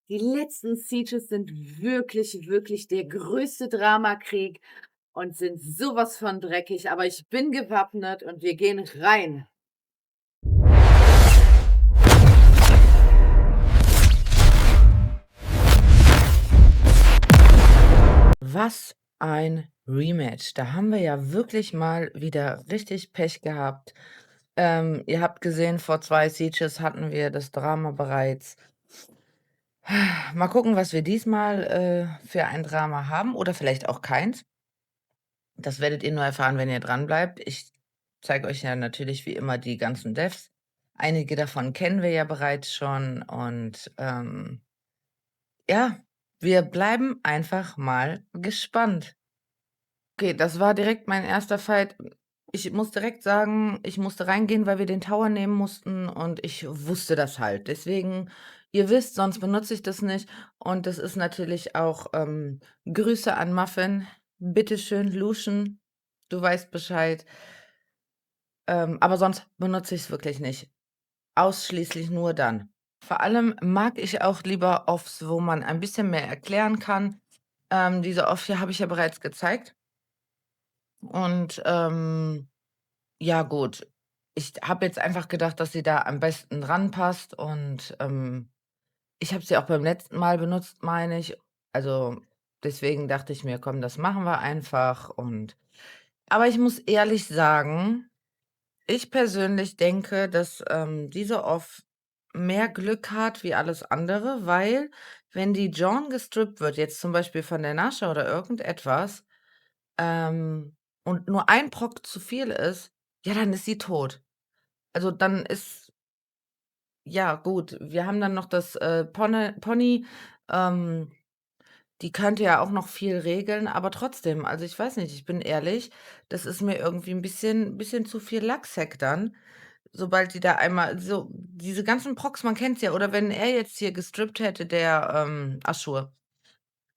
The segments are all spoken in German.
Die letzten Sieges sind wirklich, wirklich der größte Dramakrieg und sind sowas von dreckig, aber ich bin gewappnet und wir gehen rein. Was ein Rematch. Da haben wir ja wirklich mal wieder richtig Pech gehabt. Ihr habt gesehen, vor 2 Sieges hatten wir das Drama bereits. Mal gucken, was wir diesmal, für ein Drama haben oder vielleicht auch keins. Das werdet ihr nur erfahren, wenn ihr dranbleibt. Ich zeige euch ja natürlich wie immer die ganzen Devs. Einige davon kennen wir ja bereits schon und, ja, wir bleiben einfach mal gespannt. Okay, das war direkt mein erster Fight. Ich muss direkt sagen, ich musste reingehen, weil wir den Tower nehmen mussten und ich wusste das halt. Deswegen, ihr wisst, sonst benutze ich das nicht. Und das ist natürlich auch, Grüße an Muffin. Bitte schön, Lucian, du weißt Bescheid. Aber sonst benutze ich es wirklich nicht. Ausschließlich nur dann. Vor allem mag ich auch lieber Offs, wo man ein bisschen mehr erklären kann. Diese Off hier habe ich ja bereits gezeigt und, ja gut. Ich habe jetzt einfach gedacht, dass sie da am besten ranpasst und, ich habe sie auch beim letzten Mal benutzt, meine ich. Also, deswegen dachte ich mir: „Komm, das machen wir einfach“ und aber ich muss ehrlich sagen, ich persönlich denke, dass, diese Off mehr Glück hat wie alles andere, weil wenn die Dawn gestrippt wird, jetzt zum Beispiel von der Nasha oder irgendetwas, und nur ein Proc zu viel ist, ja, dann ist sie tot. Also, dann ist ja gut, wir haben dann noch das, Pony, ähm, die könnte ja auch noch viel regeln, aber trotzdem, also, ich weiß nicht, ich bin ehrlich, das ist mir irgendwie 'n bisschen zu viel Lacksack dann, sobald die da einmal so diese ganzen Procs, man kennt's ja, oder wenn er jetzt hier gestrippt hätte, der, Aschur,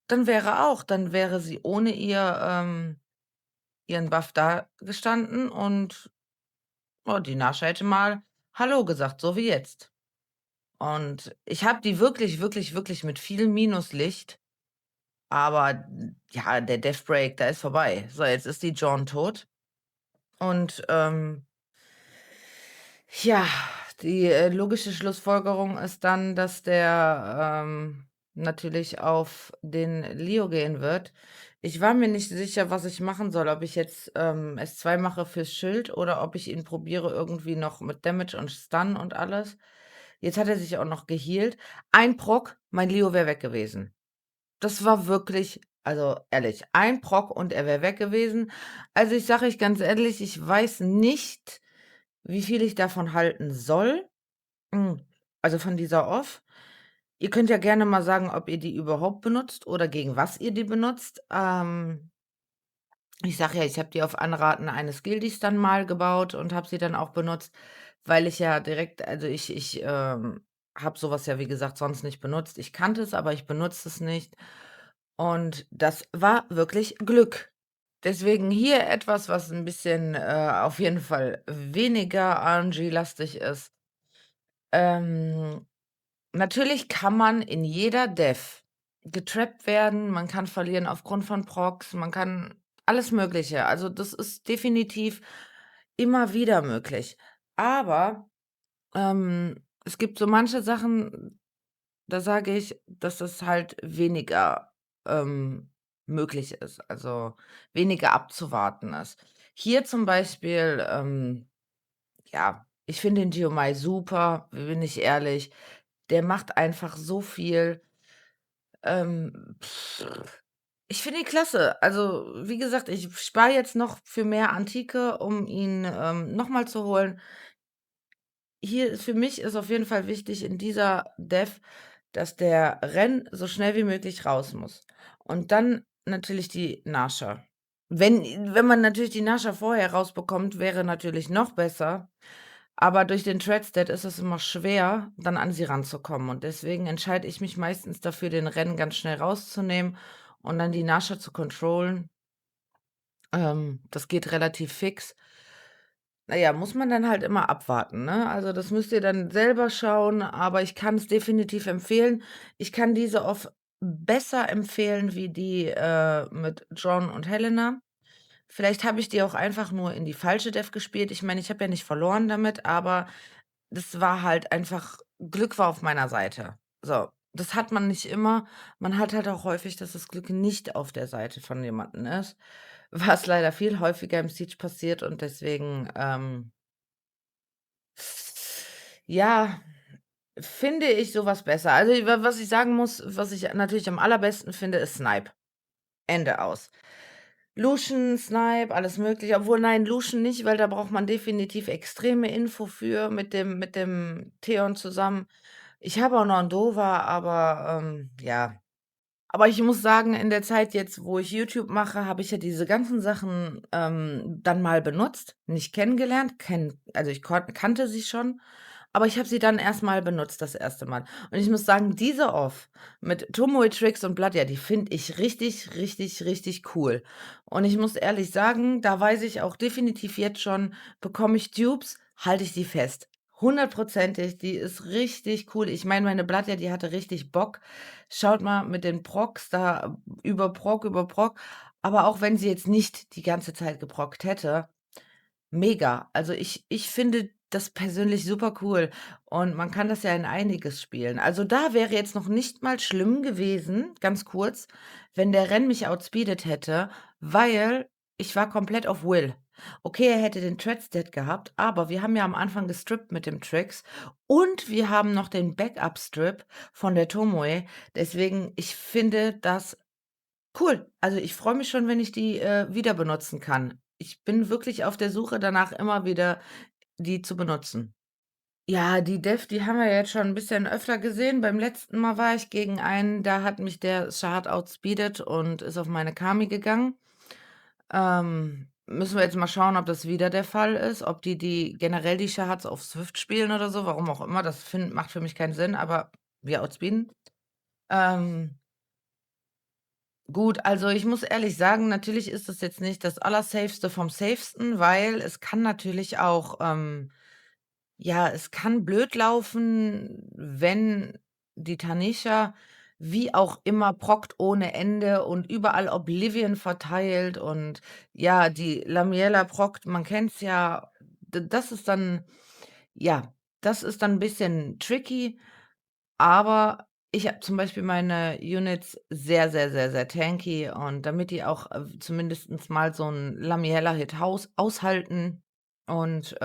dann wäre sie ohne ihren Buff dagestanden und, oh, die Nasha hätte mal „Hallo“ gesagt, so wie jetzt. Und ich habe die wirklich, wirklich, wirklich mit viel Minuslicht, aber ja, der Death Break, der ist vorbei. So, jetzt ist die Dawn tot und, ja, die, logische Schlussfolgerung ist dann, dass der, natürlich auf den Leo gehen wird. Ich war mir nicht sicher, was ich machen soll, ob ich jetzt, S2 mache fürs Schild oder ob ich ihn probiere irgendwie noch mit Damage und Stun und alles. Jetzt hat er sich auch noch gehealt. Ein Proc, mein Leo wäre weg gewesen. Das war wirklich, also ehrlich, ein Proc und er wäre weg gewesen. Also, ich sage euch ganz ehrlich, ich weiß nicht, wie viel ich davon halten soll. Hm, also von dieser Off. Ihr könnt ja gerne mal sagen, ob ihr die überhaupt benutzt oder gegen was ihr die benutzt. Ich sage ja, ich habe die auf Anraten eines Guildis dann mal gebaut und habe sie dann auch benutzt, weil ich ja direkt, also ich, habe sowas ja, wie gesagt, sonst nicht benutzt. Ich kannte es, aber ich benutze es nicht. Und das war wirklich Glück. Deswegen hier etwas, was ein bisschen, auf jeden Fall weniger RNG-lastig ist. Ähm, natürlich kann man in jeder Dev getrappt werden, man kann verlieren aufgrund von Procs, man kann alles Mögliche. Also, das ist definitiv immer wieder möglich. Aber, es gibt so manche Sachen, da sage ich, dass es halt weniger, möglich ist, also weniger abzuwarten ist. Hier zum Beispiel, ja, ich finde den Geomai super, bin ich ehrlich. Der macht einfach so viel. Ähm, ich finde ihn klasse. Also, wie gesagt, ich spare jetzt noch für mehr Antike, um ihn, noch mal zu holen. Hier für mich ist auf jeden Fall wichtig in dieser Dev, dass der Ren so schnell wie möglich raus muss. Und dann natürlich die Nasher. Wenn man natürlich die Nasher vorher rausbekommt, wäre natürlich noch besser, aber durch den Thread-Stat ist es immer schwer, dann an sie ranzukommen und deswegen entscheide ich mich meistens dafür, den Ren ganz schnell rauszunehmen und dann die Nasher zu controllen. Das geht relativ fix. Na ja, muss man dann halt immer abwarten, ne? Also, das müsst ihr dann selber schauen, aber ich kann's definitiv empfehlen. Ich kann diese Off besser empfehlen wie die, mit John und Helena. Vielleicht habe ich die auch einfach nur in die falsche Dev gespielt. Ich meine, ich habe ja nicht verloren damit, aber das war halt einfach Glück war auf meiner Seite. So, das hat man nicht immer. Man hat halt auch häufig, dass das Glück nicht auf der Seite von jemandem ist, was leider viel häufiger im Siege passiert und deswegen, ja, finde ich so was besser. Also, wa was ich sagen muss, was ich natürlich am allerbesten finde, ist Snipe. Ende aus. Lucian, Snipe, alles Mögliche. Obwohl, nein, Lucian nicht, weil da braucht man definitiv extreme Info für mit dem Theon zusammen. Ich habe auch noch 'n Nova, aber, ja. Aber ich muss sagen, in der Zeit jetzt, wo ich YouTube mache, habe ich ja diese ganzen Sachen, dann mal benutzt, nicht kennengelernt, also ich kannte sie schon, aber ich habe sie dann erst mal benutzt das erste Mal. Und ich muss sagen, diese Off mit Tomoe Tricks und Blood, ja, die finde ich richtig, richtig, richtig cool. Und ich muss ehrlich sagen, da weiß ich auch definitiv jetzt schon, bekomme ich Dupes, halte ich die fest. Hundertprozentig, die ist richtig cool. Ich meine, meine Blood, ja, die hatte richtig Bock. Schaut mal mit den Procs da über Proc. Aber auch wenn sie jetzt nicht die ganze Zeit geprockt hätte, mega. Also, ich finde das persönlich super cool und man kann das ja in einiges spielen. Also, da wäre jetzt noch nicht mal schlimm gewesen, ganz kurz, wenn der Ren mich outspeedet hätte, weil ich war komplett auf Will. Okay, er hätte den Treadstat gehabt, aber wir haben ja am Anfang gestrippt mit dem Tricks und wir haben noch den Backup-Strip von der Tomoe. Deswegen, ich finde das cool. Also, ich freue mich schon, wenn ich die, wieder benutzen kann. Ich bin wirklich auf der Suche danach, immer wieder die zu benutzen. Ja, die Dev, die haben wir jetzt schon 'n bisschen öfter gesehen. Beim letzten Mal war ich gegen einen, da hat mich der Shard outspeedet und ist auf meine Kami gegangen. Müssen wir jetzt mal schauen, ob das wieder der Fall ist, ob die generell die Shards auf Swift spielen oder so, warum auch immer. Das macht für mich keinen Sinn, aber wir outspeeden. Ähm Gut, also ich muss ehrlich sagen, natürlich ist das jetzt nicht das Allersafeste vom Safesten, weil es kann natürlich auch, ja, es kann blöd laufen, wenn die Tanisha wie auch immer prockt ohne Ende und überall Oblivion verteilt und ja, die Lamiela prockt, man kennt's ja. Das ist dann ja, das ist dann 'n bisschen tricky. Aber ich habe zum Beispiel meine Units sehr, sehr, sehr, sehr tanky und damit die auch, zumindestens mal so 'n Lamiella-Hit aushalten und,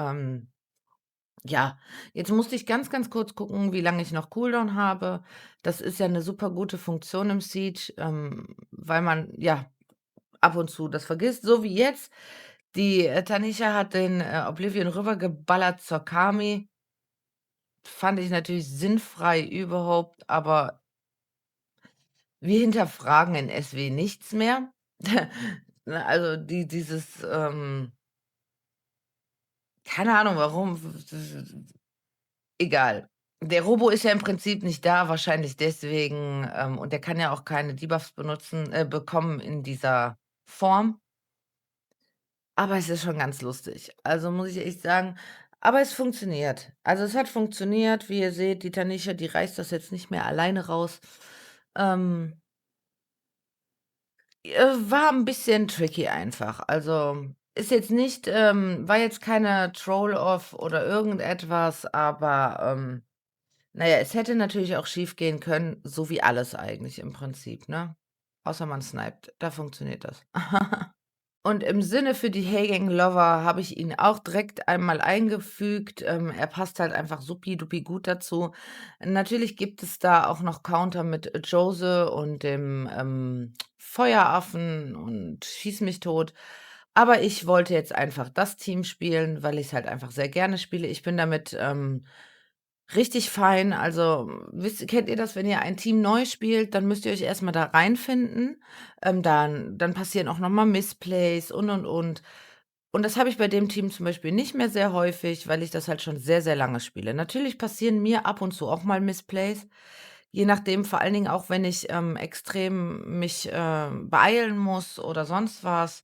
ja, jetzt musste ich ganz, ganz kurz gucken, wie lange ich noch Cooldown habe. Das ist ja 'ne super gute Funktion im Siege, weil man, ja, ab und zu das vergisst, so wie jetzt. Die, Tanisha hat den, Oblivion rübergeballert zur Kami. Fand ich natürlich sinnfrei überhaupt, aber wir hinterfragen in SW nichts mehr. Ne, also dieses, keine Ahnung warum, egal. Der Robo ist ja im Prinzip nicht da, wahrscheinlich deswegen, und der kann ja auch keine Debuffs bekommen in dieser Form. Aber es ist schon ganz lustig. Also, muss ich echt sagen, aber es funktioniert. Also, es hat funktioniert. Wie ihr seht, die Tanisha, die reißt das jetzt nicht mehr alleine raus. Ähm war 'n bisschen tricky einfach. Also, ist jetzt nicht war jetzt keine Troll-Off oder irgendetwas, aber, na ja, es hätte natürlich auch schiefgehen können, so wie alles eigentlich im Prinzip, ne? Außer man sniped, da funktioniert das. Und im Sinne für die Hey-Gang-Lover habe ich ihn auch direkt einmal eingefügt. Er passt halt einfach supi-dupi gut dazu. Natürlich gibt es da auch noch Counter mit Jose und dem, Feueraffen und Schieß mich tot. Aber ich wollte jetzt einfach das Team spielen, weil ich's halt einfach sehr gerne spiele. Ich bin damit, richtig fein. Also, kennt ihr das, wenn ihr ein Team neu spielt, dann müsst ihr euch erst mal da reinfinden. Dann passieren auch noch mal Missplays und. Und das habe ich bei dem Team zum Beispiel nicht mehr sehr häufig, weil ich das halt schon sehr, sehr lange spiele. Natürlich passieren mir ab und zu auch mal Missplays, je nachdem, vor allen Dingen auch, wenn ich, extrem mich, beeilen muss oder sonst was.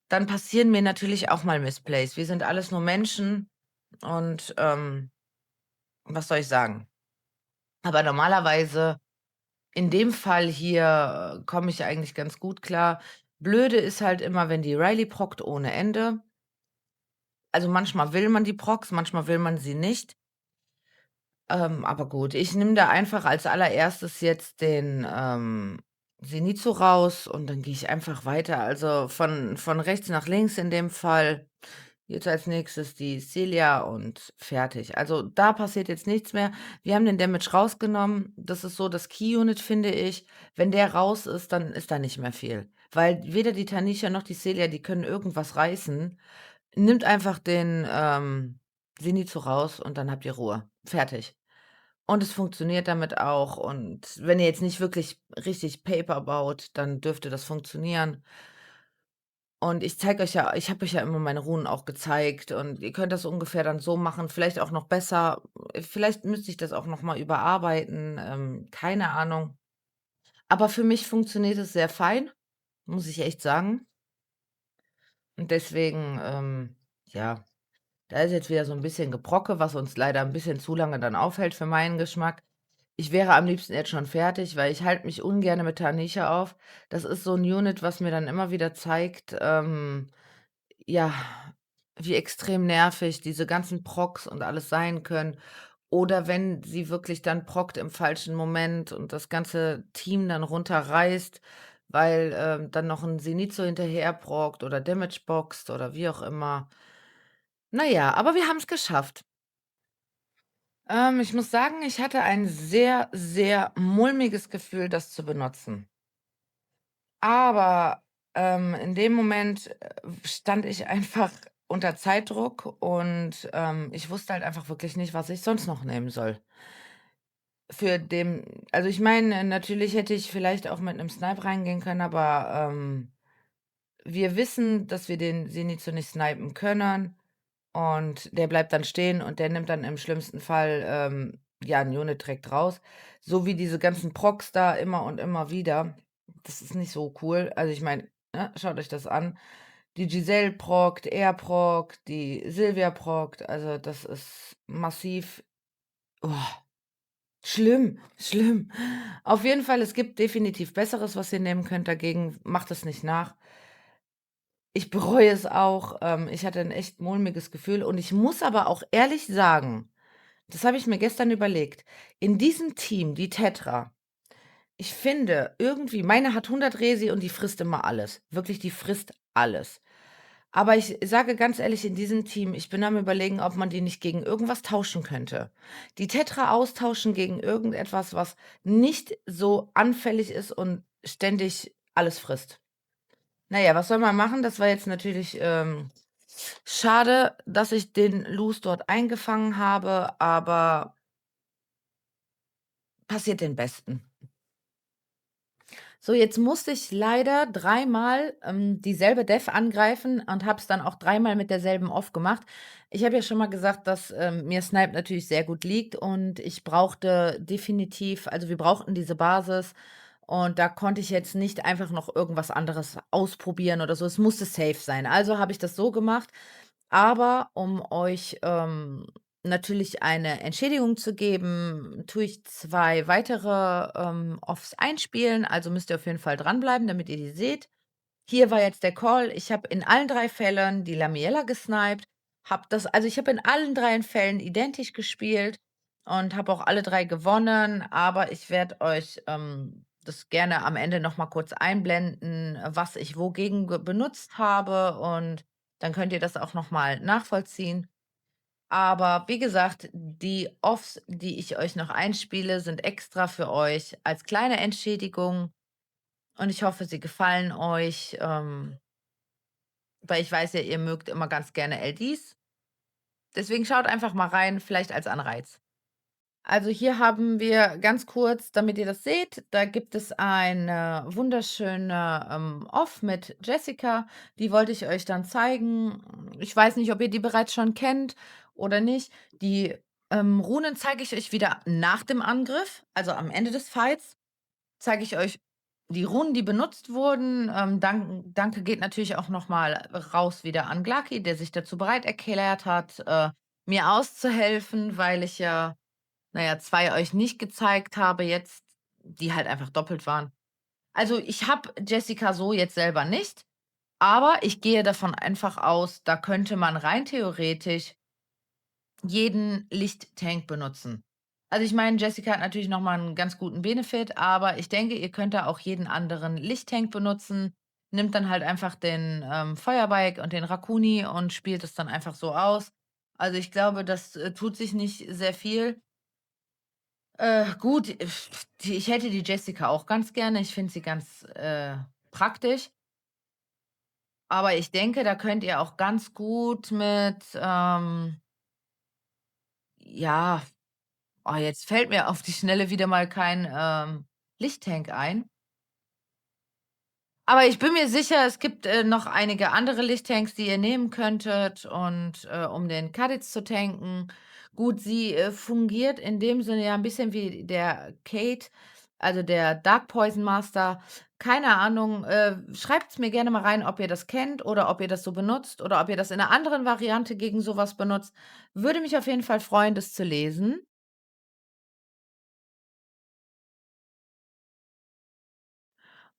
dann passieren mir natürlich auch mal Missplays. Wir sind alles nur Menschen und, was soll ich sagen? Aber normalerweise in dem Fall hier, komme ich eigentlich ganz gut klar. Blöde ist halt immer, wenn die Riley prockt ohne Ende. Also, manchmal will man die Procs, manchmal will man sie nicht. Aber gut, ich nehme da einfach als Allererstes jetzt den, Zenitsu raus und dann gehe ich einfach weiter. Also, von rechts nach links in dem Fall. Jetzt als Nächstes die Celia und fertig. Also, da passiert jetzt nichts mehr. Wir haben den Damage rausgenommen. Das ist so das Key Unit, finde ich. Wenn der raus ist, dann ist da nicht mehr viel, weil weder die Tanisha noch die Celia, die können irgendwas reißen. Nimmt einfach den, Zenitsu raus und dann habt ihr Ruhe. Fertig. Und es funktioniert damit auch und wenn ihr jetzt nicht wirklich richtig Paper baut, dann dürfte das funktionieren. Und ich habe euch ja immer meine Runen auch gezeigt und ihr könnt das ungefähr dann so machen, vielleicht auch noch besser. Vielleicht müsste ich das auch noch mal überarbeiten, keine Ahnung. Aber für mich funktioniert es sehr fein, muss ich echt sagen. Und deswegen, ja, da ist jetzt wieder so 'n bisschen Gebrocke, was uns leider 'n bisschen zu lange dann aufhält für meinen Geschmack. Ich wäre am liebsten jetzt schon fertig, weil ich halte mich ungerne mit Tanisha auf. Das ist so 'n Unit, was mir dann immer wieder zeigt, ja, wie extrem nervig diese ganzen Procs und alles sein können. Oder wenn sie wirklich dann prockt im falschen Moment und das ganze Team dann runterreißt, weil, dann noch 'n Zenitsu hinterher prockt oder Damage boxt oder wie auch immer. Na ja, aber wir haben's geschafft. Ich muss sagen, ich hatte ein sehr, sehr mulmiges Gefühl, das zu benutzen. Aber, in dem Moment, stand ich einfach unter Zeitdruck und, ich wusste halt einfach wirklich nicht, was ich sonst noch nehmen soll. Also, ich meine, natürlich hätte ich vielleicht auch mit 'nem Snipe reingehen können, aber, wir wissen, dass wir den Zenitsu nicht snipen können und der bleibt dann stehen und der nimmt dann im schlimmsten Fall, ja, 'n Unit direkt raus. So wie diese ganzen Procs da immer und immer wieder. Das ist nicht so cool. Also, ich meine, ne, schaut euch das an. Die Giselle prockt, er prockt, die Sylvia prockt. Also, das ist massiv. Oh, schlimm, schlimm. Auf jeden Fall, es gibt definitiv Besseres, was ihr nehmen könnt dagegen. Macht es nicht nach. Ich bereue es auch. Ich hatte 'n echt mulmiges Gefühl und ich muss aber auch ehrlich sagen, das habe ich mir gestern überlegt, in diesem Team, die Tetra, ich finde irgendwie meine hat 100 Resi und die frisst immer alles. Wirklich, die frisst alles. Aber ich sage ganz ehrlich, in diesem Team, ich bin am Überlegen, ob man die nicht gegen irgendwas tauschen könnte. Die Tetra austauschen gegen irgendetwas, was nicht so anfällig ist und ständig alles frisst. Na ja, was soll man machen? Das war jetzt natürlich, schade, dass ich den Lose dort eingefangen habe, aber passiert den Besten. So, jetzt musste ich leider dreimal, dieselbe Dev angreifen und habe es dann auch dreimal mit derselben Off gemacht. Ich habe ja schon mal gesagt, dass, mir Snipe natürlich sehr gut liegt und ich brauchte definitiv wir brauchten diese Basis und da konnte ich jetzt nicht einfach noch irgendwas anderes ausprobieren oder so. Es musste safe sein. Also habe ich das so gemacht, aber um euch, natürlich eine Entschädigung zu geben, tue ich 2 weitere, Offs einspielen, also müsst ihr auf jeden Fall dranbleiben, damit ihr die seht. Hier war jetzt der Call. Ich habe in allen 3 Fällen die Lamiella gesniped, ich habe in allen 3 Fällen identisch gespielt und habe auch alle 3 gewonnen, aber ich werde euch, das gerne am Ende noch mal kurz einblenden, was ich wogegen benutzt habe und dann könnt ihr das auch noch mal nachvollziehen. Aber wie gesagt, die Offs, die ich euch noch einspiele, sind extra für euch als kleine Entschädigung und ich hoffe, sie gefallen euch, weil ich weiß ja, ihr mögt immer ganz gerne LDs. Deswegen schaut einfach mal rein, vielleicht als Anreiz. Also hier haben wir ganz kurz, damit ihr das seht, da gibt es eine wunderschöne, Off mit Jessica, die wollte ich euch dann zeigen. Ich weiß nicht, ob ihr die bereits schon kennt oder nicht. Die, Runen zeige ich euch wieder nach dem Angriff, also am Ende des Fights zeige ich euch die Runen, die benutzt wurden, Danke geht natürlich auch noch mal raus wieder an Glaki, der sich dazu bereit erklärt hat, mir auszuhelfen, weil ich ja, na ja, 2 euch nicht gezeigt habe jetzt, die halt einfach doppelt waren. Also, ich habe Jessica so jetzt selber nicht, aber ich gehe davon einfach aus, da könnte man rein theoretisch jeden Lichttank benutzen. Also, ich meine, Jessica hat natürlich noch mal 'n ganz guten Benefit, aber ich denke, ihr könnt da auch jeden anderen Lichttank benutzen. Nimmt dann halt einfach den, Feuerbike und den Rakuni und spielt es dann einfach so aus. Also, ich glaube, das, tut sich nicht sehr viel. Gut, ich hätte die Jessica auch ganz gerne. Ich finde sie ganz, praktisch. Aber ich denke, da könnt ihr auch ganz gut mit, ja, oh, jetzt fällt mir auf die Schnelle wieder mal kein, Lichttank ein. Aber ich bin mir sicher, es gibt, noch einige andere Lichttanks, die ihr nehmen könntet und, um den Kaditz zu tanken. Gut, sie, fungiert in dem Sinne ja ein bisschen wie der Kate, also der Dark Poison Master. Keine Ahnung, schreibt's mir gerne mal rein, ob ihr das kennt oder ob ihr das so benutzt oder ob ihr das in einer anderen Variante gegen sowas benutzt. Würde mich auf jeden Fall freuen, das zu lesen.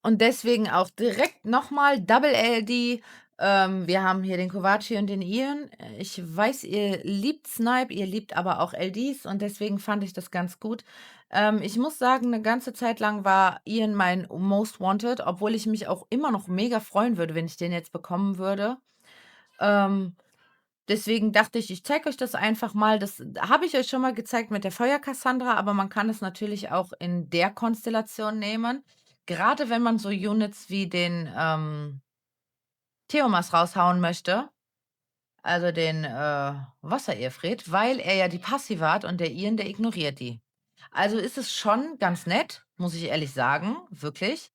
Und deswegen auch direkt noch mal Double LD. Wir haben hier den Kovaci und den Ian. Ich weiß, ihr liebt Snipe, ihr liebt aber auch LDs und deswegen fand ich das ganz gut. Ich muss sagen, eine ganze Zeit lang war Ian mein Most Wanted, obwohl ich mich auch immer noch mega freuen würde, wenn ich den jetzt bekommen würde. Ähm, Deswegen dachte ich, ich zeige euch das einfach mal. Das habe ich euch schon mal gezeigt mit der Feuer-Cassandra, aber man kann es natürlich auch in der Konstellation nehmen. Gerade wenn man so Units wie den, Theomas raushauen möchte, also den, Wasser-Irrfried, weil er ja die Passive hat und der Ian, der ignoriert die. Also ist es schon ganz nett, muss ich ehrlich sagen, wirklich.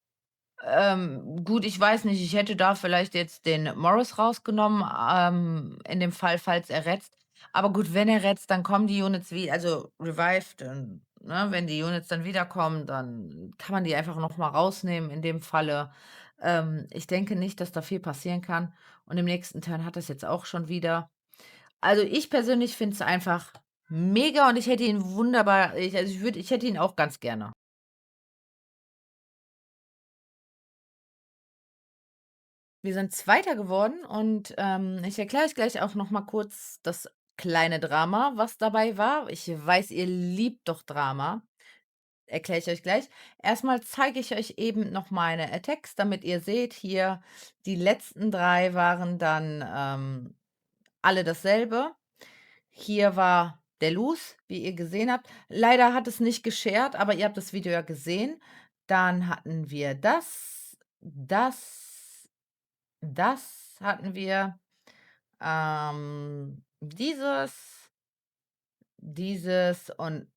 Gut, ich weiß nicht, ich hätte da vielleicht jetzt den Morris rausgenommen, in dem Fall, falls er retzt. Aber gut, wenn er retzt, dann kommen die Units wie also revived und, ne, wenn die Units dann wiederkommen, dann kann man die einfach noch mal rausnehmen in dem Falle. Ich denke nicht, dass da viel passieren kann und im nächsten Turn hat er's jetzt auch schon wieder. Also, ich persönlich finde es einfach mega und ich hätte ihn wunderbar ich hätte ihn auch ganz gerne. Wir sind Zweiter geworden und, ich erkläre euch gleich auch noch mal kurz das kleine Drama, was dabei war. Ich weiß, ihr liebt doch Drama. Erkläre ich euch gleich. Erstmal zeige ich euch eben noch meine Attacks, damit ihr seht, hier die letzten 3 waren dann, alle dasselbe. Hier war der Loose, wie ihr gesehen habt. Leider hat es nicht geshared, aber ihr habt das Video ja gesehen. Dann hatten wir das hatten wir. Dieses und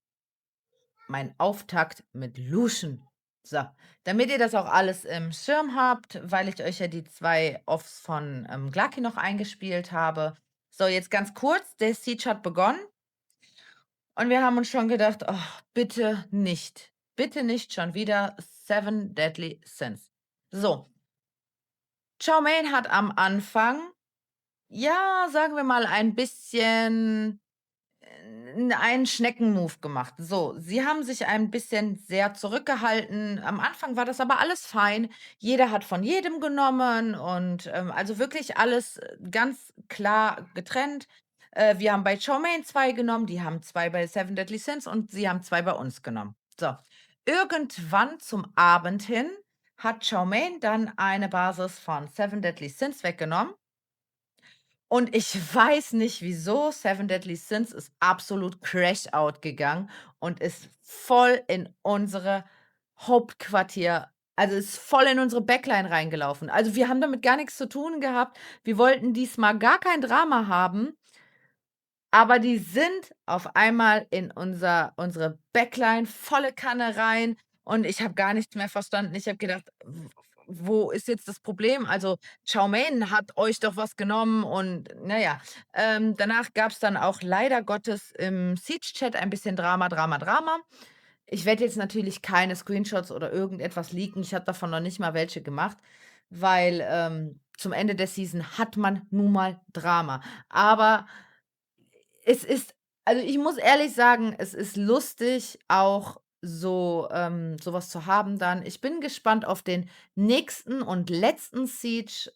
mein Auftakt mit Lucian. So, damit ihr das auch alles im Schirm habt, weil ich euch ja die 2 Offs von, Glaki noch eingespielt habe. So, jetzt ganz kurz, der Siege hat begonnen und wir haben uns schon gedacht: „Oh, bitte nicht. Bitte nicht schon wieder Seven Deadly Sins." So, Chow Mein hat am Anfang, ja, sagen wir mal, ein bisschen einen Schneckenmove gemacht. So, sie haben sich ein bisschen sehr zurückgehalten. Am Anfang war das aber alles fein. Jeder hat von jedem genommen und, also wirklich alles, ganz klar getrennt. Wir haben bei Chow Mein 2 genommen, die haben 2 bei Seven Deadly Sins und sie haben 2 bei uns genommen. So, irgendwann zum Abend hin hat Chow Mein dann eine Basis von Seven Deadly Sins weggenommen und ich weiß nicht wieso, Seven Deadly Sins ist absolut Crash Out gegangen und ist voll in unsere Hauptquartier, also, ist voll in unsere Backline reingelaufen. Also, wir haben damit gar nix zu tun gehabt. Wir wollten diesmal gar kein Drama haben, aber die sind auf einmal in unsere Backline volle Kanne rein und ich habe gar nichts mehr verstanden. Ich habe gedacht: „W Wo ist jetzt das Problem? Also, Chow Mein hat euch doch was genommen" und na ja, danach gab's dann auch leider Gottes im Siege-Chat ein bisschen Drama, Drama, Drama. Ich werde jetzt natürlich keine Screenshots oder irgendetwas leaken. Ich habe davon noch nicht mal welche gemacht, weil, zum Ende der Season hat man nun mal Drama. Aber es ist also, ich muss ehrlich sagen, es ist lustig, auch so so was zu haben dann. Ich bin gespannt auf den nächsten und letzten Siege,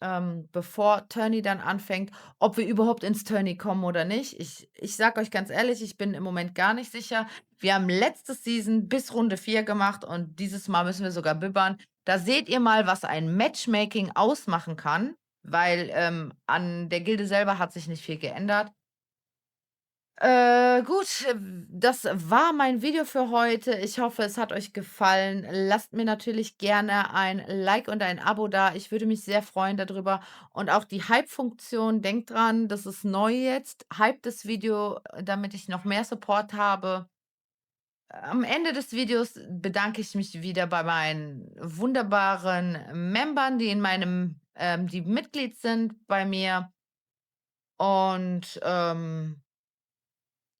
bevor Tourney dann anfängt, ob wir überhaupt ins Tourney kommen oder nicht. Ich sage euch ganz ehrlich, ich bin im Moment gar nicht sicher. Wir haben letzte Season bis Runde 4 gemacht und dieses Mal müssen wir sogar bibbern. Da seht ihr mal, was ein Matchmaking ausmachen kann, weil, an der Gilde selber hat sich nicht viel geändert. Gut, das war mein Video für heute. Ich hoffe, es hat euch gefallen. Lasst mir natürlich gerne ein Like und ein Abo da. Ich würde mich sehr freuen darüber. Und auch die Hype-Funktion, denkt dran, das ist neu jetzt. Hype das Video, damit ich noch mehr Support habe. Am Ende des Videos bedanke ich mich wieder bei meinen wunderbaren Membern, die in meinem die Mitglied sind bei mir. Und,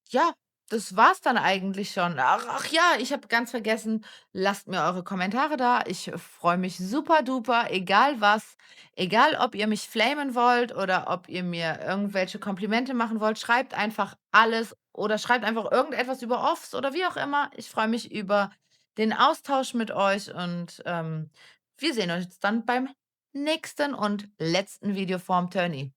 ja, das war's dann eigentlich schon. Ach ja, ich habe ganz vergessen, lasst mir eure Kommentare da. Ich freue mich super duper, egal was. Egal, ob ihr mich flamen wollt oder ob ihr mir irgendwelche Komplimente machen wollt, schreibt einfach alles oder schreibt einfach irgendetwas über Offs oder wie auch immer. Ich freue mich über den Austausch mit euch und, wir sehen uns dann beim nächsten und letzten Video vorm Turney.